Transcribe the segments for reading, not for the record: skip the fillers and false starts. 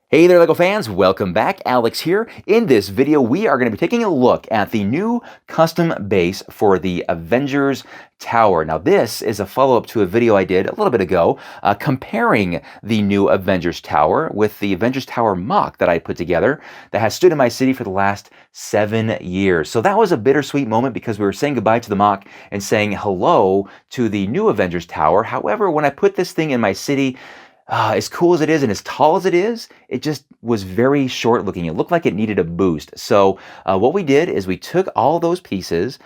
Hey there, LEGO fans. Welcome back. Alex here. In this video, we are going to be taking a look at the new custom base for the Avengers Tower. Now, this is a follow-up to a video I did a little bit ago, comparing the new Avengers Tower with the Avengers Tower mock that I put together that has stood in my city for the last 7 years. So that was a bittersweet moment because we were saying goodbye to the mock and saying hello to the new Avengers Tower. However, when I put this thing in my city, as cool as it is and as tall as it is, it just was very short looking. It looked like it needed a boost. So what we did is we took all those pieces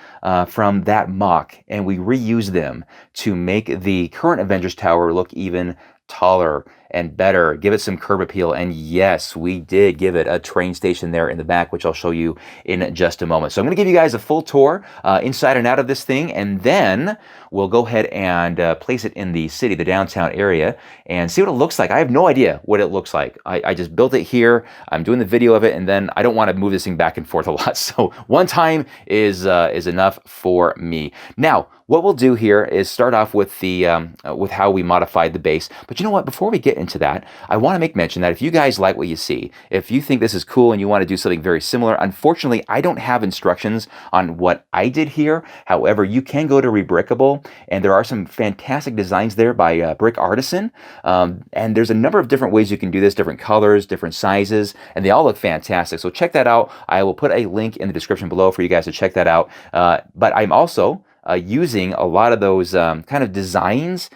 from that mock and we reused them to make the current Avengers Tower look even taller and better, give it some curb appeal. And yes, we did give it a train station there in the back, which I'll show you in just a moment. So I'm going to give you guys a full tour inside and out of this thing, and then we'll go ahead and place it in the city, the downtown area, and see what it looks like. I have no idea what it looks like. I just built it here. I'm doing the video of it, and then I don't want to move this thing back and forth a lot. So one time is enough for me. Now, what we'll do here is start off with the with how we modified the base. But you know what? Before we get into that, I want to make mention that if you guys like what you see, if you think this is cool and you want to do something very similar, unfortunately, I don't have instructions on what I did here. However, you can go to Rebrickable, and there are some fantastic designs there by Brick Artisan. And there's a number of different ways you can do this, different colors, different sizes, and they all look fantastic. So check that out. I will put a link in the description below for you guys to check that out. But I'm also using a lot of those kind of designs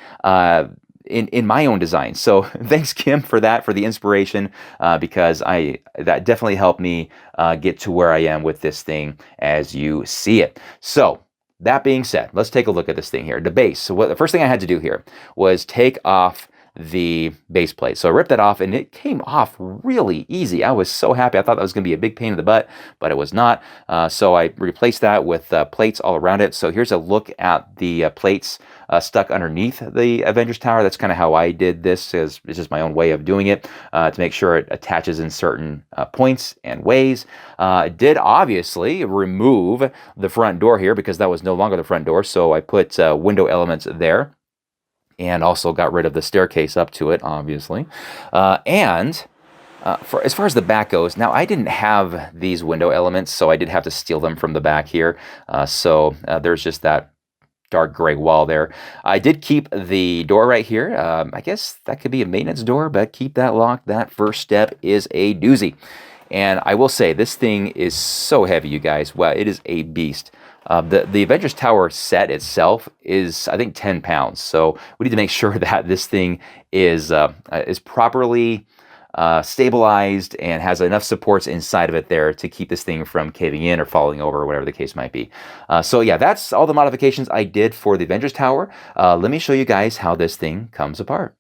in my own design. So thanks, Kim, for that, for the inspiration, because that definitely helped me get to where I am with this thing as you see it. So that being said, let's take a look at this thing here, the base. So the first thing I had to do here was take off the base plate. So I ripped that off and it came off really easy. I was so happy. I thought that was going to be a big pain in the butt, but it was not. So I replaced that with plates all around it. So here's a look at the plates stuck underneath the Avengers Tower. That's kind of how I did this. It's just my own way of doing it to make sure it attaches in certain points and ways. I did obviously remove the front door here because that was no longer the front door. So I put window elements there, and also got rid of the staircase up to it, obviously. As far as the back goes, now I didn't have these window elements, so I did have to steal them from the back here. There's just that dark gray wall there. I did keep the door right here. I guess that could be a maintenance door, but keep that locked. That first step is a doozy. And I will say, this thing is so heavy, you guys. Well, it is a beast. The Avengers Tower set itself is, I think, 10 pounds. So we need to make sure that this thing is properly stabilized and has enough supports inside of it there to keep this thing from caving in or falling over or whatever the case might be. So yeah, that's all the modifications I did for the Avengers Tower. Let me show you guys how this thing comes apart.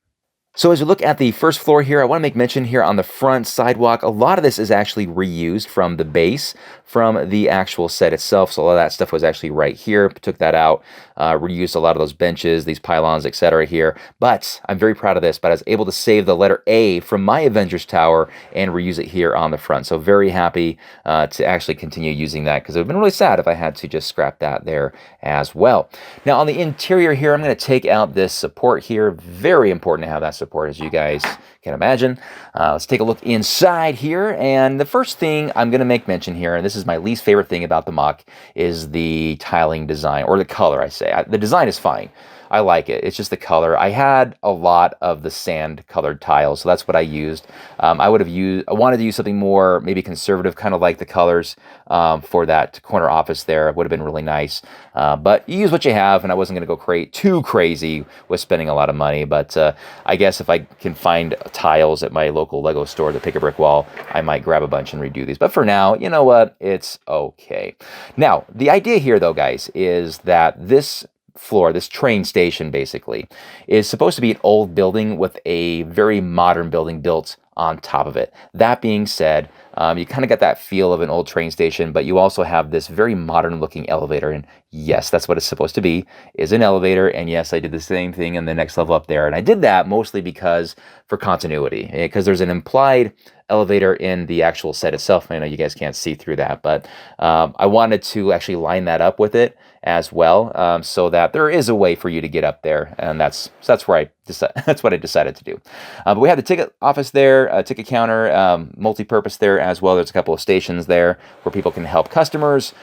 So as we look at the first floor here, I want to make mention here on the front sidewalk, a lot of this is actually reused from the base, from the actual set itself. So a lot of that stuff was actually right here. Took that out, reused a lot of those benches, these pylons, etc. here. But I'm very proud of this, but I was able to save the letter A from my Avengers Tower and reuse it here on the front. So very happy to actually continue using that, because it would have been really sad if I had to just scrap that there as well. Now on the interior here, I'm going to take out this support here. Very important to have that support, as you guys can imagine. Let's take a look inside here, and the first thing I'm going to make mention here, and this is my least favorite thing about the mock, is the tiling design, or the color, I say. The design is fine. I like it. It's just the color. I had a lot of the sand colored tiles, so that's what I used. I wanted to use something more maybe conservative, kind of like the colors for that corner office there. It would have been really nice. But you use what you have, and I wasn't going to go too crazy with spending a lot of money. But I guess if I can find tiles at my local Lego store, the Pick a Brick Wall, I might grab a bunch and redo these. But for now, you know what? It's okay. Now, the idea here, though, guys, is that this floor, this train station basically, is supposed to be an old building with a very modern building built on top of it. That being said, you kind of get that feel of an old train station, but you also have this very modern looking elevator. And yes, that's what it's supposed to be, is an elevator. And yes, I did the same thing in the next level up there. And I did that mostly because for continuity, because there's an implied elevator in the actual set itself. I know you guys can't see through that, but I wanted to actually line that up with it as well, so that there is a way for you to get up there. And that's where I that's what I decided to do. But we have the ticket office there, ticket counter, multi-purpose there as well. There's a couple of stations there where people can help customers.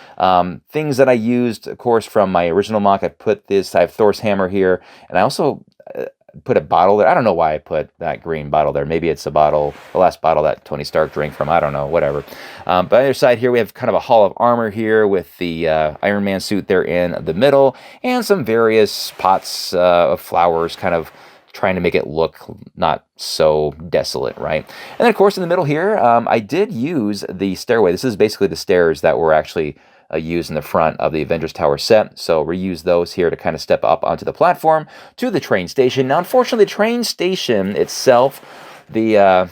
Things that I used, of course, from my original mock. I have Thor's hammer here, and I also put a bottle there. I don't know why I put that green bottle there. Maybe it's the last bottle that Tony Stark drank from. I don't know, whatever. But on the other side here, we have kind of a hall of armor here with the Iron Man suit there in the middle, and some various pots of flowers kind of trying to make it look not so desolate, right? And then, of course, in the middle here, I did use the stairway. This is basically the stairs that were actually used in the front of the Avengers Tower set. So reuse those here to kind of step up onto the platform to the train station. Now, unfortunately, the train station itself, the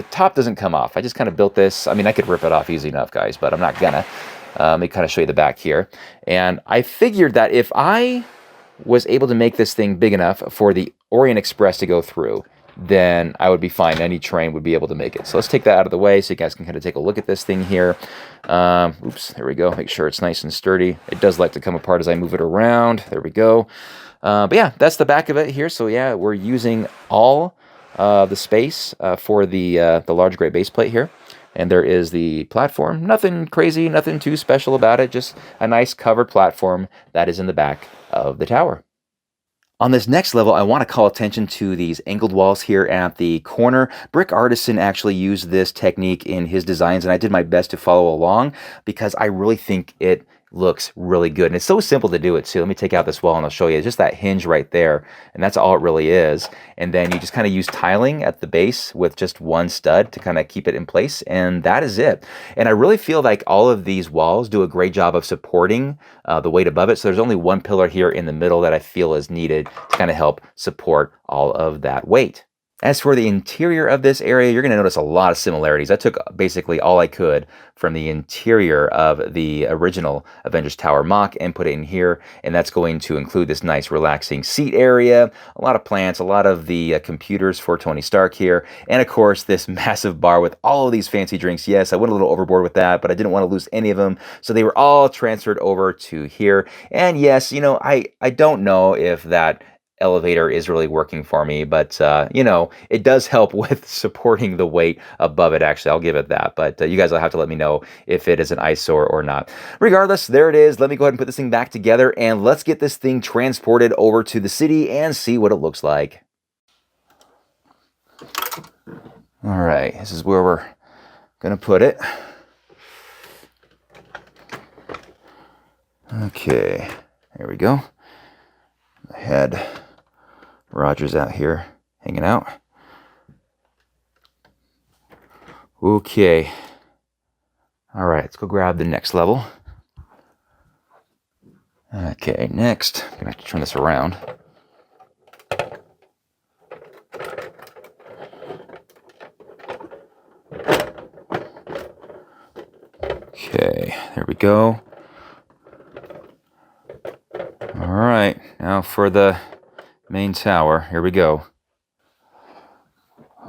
top doesn't come off. I just kind of built this. I mean, I could rip it off easy enough, guys, but I'm not gonna. Let me kind of show you the back here. And I figured that if I was able to make this thing big enough for the Orient Express to go through, then I would be fine. Any train would be able to make it. So let's take that out of the way so you guys can kind of take a look at this thing here. Oops, there we go. Make sure it's nice and sturdy. It does like to come apart as I move it around. There we go. But yeah, that's the back of it here. So yeah, we're using all the space for the large gray base plate here. And there is the platform. Nothing crazy, nothing too special about it. Just a nice covered platform that is in the back of the tower. On this next level, I want to call attention to these angled walls here at the corner. Brick Artisan actually used this technique in his designs, and I did my best to follow along because I really think it looks really good. And it's so simple to do it too. Let me take out this wall and I'll show you. Just that hinge right there, and that's all it really is. And then you just kind of use tiling at the base with just one stud to kind of keep it in place, and that is it. And I really feel like all of these walls do a great job of supporting the weight above it. So there's only one pillar here in the middle that I feel is needed to kind of help support all of that weight. As for the interior of this area, you're going to notice a lot of similarities. I took basically all I could from the interior of the original Avengers Tower mock and put it in here, and that's going to include this nice relaxing seat area, a lot of plants, a lot of the computers for Tony Stark here, and of course this massive bar with all of these fancy drinks. Yes, I went a little overboard with that, but I didn't want to lose any of them, so they were all transferred over to here. And yes, you know, I don't know if that elevator is really working for me, but you know, it does help with supporting the weight above it. Actually, I'll give it that, but you guys will have to let me know if it is an eyesore or not. Regardless, there it is. Let me go ahead and put this thing back together, and let's get this thing transported over to the city and see what it looks like. All right, this is where we're gonna put it. Okay, there we go. I had Roger's out here hanging out. Okay. All right, let's go grab the next level. Okay, next, I'm gonna have to turn this around. Okay, there we go. All right, now for the main tower. Here we go.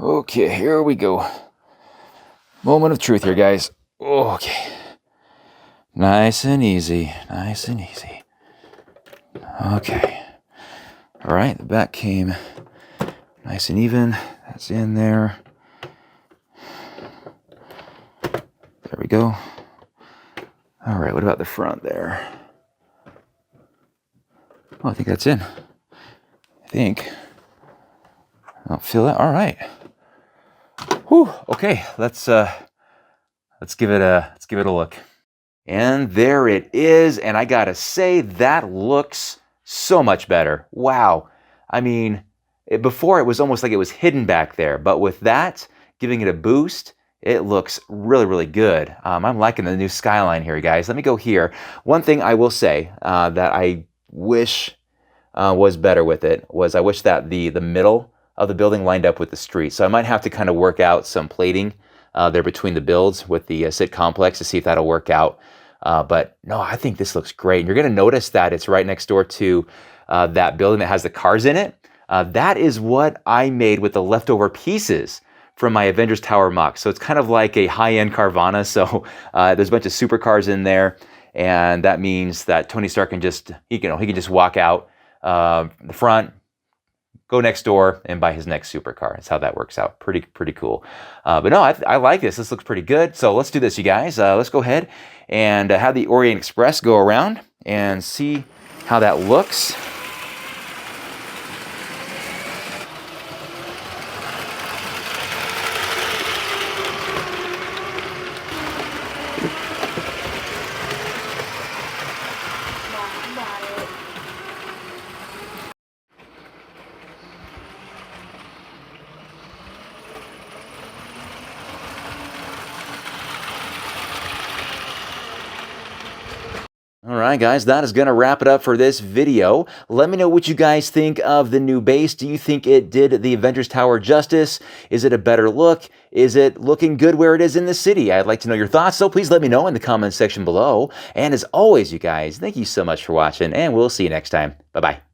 Okay, here we go. Moment of truth here, guys. Okay. Nice and easy. Nice and easy. Okay. All right, the back came nice and even. That's in there. There we go. All right, what about the front there? Oh, I think that's in. I don't feel that. All right. Whew. Okay, let's give it a look. And there it is. And I gotta say, that looks so much better. Wow. I mean, before it was almost like it was hidden back there, but with that, giving it a boost, it looks really, really good. I'm liking the new skyline here, guys. Let me go here. One thing I will say that I wish was better with it was I wish that the middle of the building lined up with the street. So I might have to kind of work out some plating there between the builds with the sit complex to see if that'll work out. But no, I think this looks great. And you're going to notice that it's right next door to that building that has the cars in it. That is what I made with the leftover pieces from my Avengers Tower mock. So it's kind of like a high-end Carvana. So there's a bunch of supercars in there. And that means that Tony Stark can just, he can just walk out the front, go next door and buy his next supercar. That's how that works out. Pretty cool. But no, I like this. This looks pretty good. So let's do this, you guys. Let's go ahead and have the Orient Express go around and see how that looks. All right, guys, that is going to wrap it up for this video. Let me know what you guys think of the new base. Do you think it did the Avengers Tower justice? Is it a better look? Is it looking good where it is in the city? I'd like to know your thoughts, so please let me know in the comments section below. And as always, you guys, thank you so much for watching, and we'll see you next time. Bye-bye.